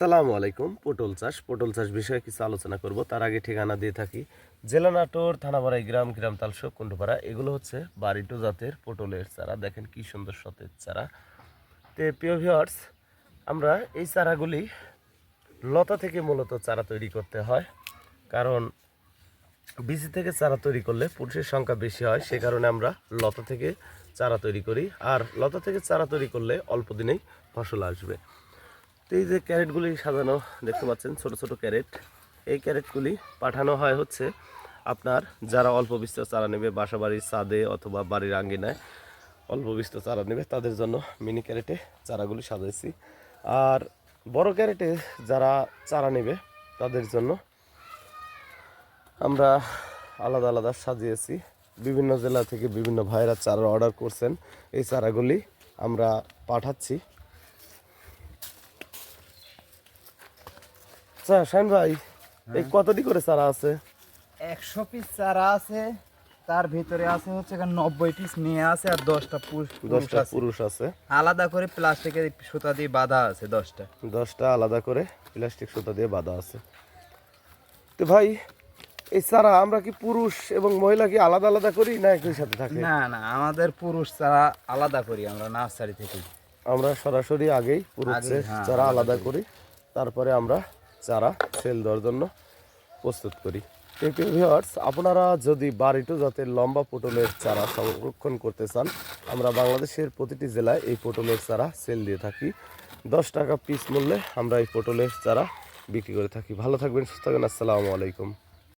আসসালামু আলাইকুম। পটল চাষ বিষয়ে কিছু আলোচনা করব। তার আগে ঠিকানা দিয়ে থাকি জেলা নাটোর, থানাবাড়াই গ্রাম তালশোক, কুণ্ডপাড়া। এগুলো হচ্ছে বারিটো জাতের পটলের চারা। দেখেন কি সুন্দর সতেজ চারা। তো প্রিয় ভিউয়ার্স, আমরা এই চারাগুলি লতা থেকে মূলত চারা তৈরি করতে হয়, কারণ বীজ থেকে চারা তৈরি করলে পুরুষের সংখ্যা বেশি হয়। সে কারণে আমরা লতা থেকে চারা তৈরি করি, আর লতা থেকে চারা তৈরি করলে অল্প দিনেই ফসল আসবে। তো এই যে ক্যারেটগুলি সাজানো দেখতে পাচ্ছেন, ছোট ছোট ক্যারেট, এই ক্যারেটগুলি পাঠানো হয় হচ্ছে আপনার যারা অল্প বিস্তর চারা নেবে, বাসা বাড়ির ছাদে অথবা বাড়ির আঙ্গিনায় অল্প বিস্তর চারা নেবে, তাদের জন্য মিনি ক্যারেটে চারাগুলি সাজাইছি। আর বড় ক্যারেটে যারা চারা নেবে তাদের জন্য আমরা আলাদা আলাদা সাজিয়েছি। বিভিন্ন জেলা থেকে বিভিন্ন ভাইরা চারা অর্ডার করছেন, এই চারাগুলি আমরা পাঠাচ্ছি। আচ্ছা শাইন ভাই, এই কতটি করে চারা আছে? 100 পিস চারা আছে, তার ভিতরে আছে হচ্ছে 90 পিস মেয়ে আছে আর 10টা পুরুষ আছে। আলাদা করে প্লাস্টিকের সুতা দিয়ে বাঁধা আছে 10টা আলাদা করে প্লাস্টিক সুতা দিয়ে বাঁধা আছে। তো ভাই, এই চারা আমরা কি পুরুষ এবং মহিলা কি আলাদা আলাদা করি না একই সাথে থাকে? না না, আমাদের পুরুষ চারা আলাদা করি আমরা নার্সারি থেকে। আমরা সরাসরি আগেই পুরুষের চারা আলাদা করি, তারপরে আমরা চারা সেল দেওয়ার জন্য প্রস্তুত করি। ভিউয়ার্স, আপনারা যদি বারিটো জাতের লম্বা পটলের চারা সংরক্ষণ করতে চান, আমরা বাংলাদেশের প্রতিটি জেলায় এই পটলের চারা সেল দিয়ে থাকি। 10 টাকা পিস মূল্যে আমরা এই পটলের চারা বিক্রি করে থাকি। ভালো থাকবেন, সুস্থ থাকবেন। আসসালামু আলাইকুম।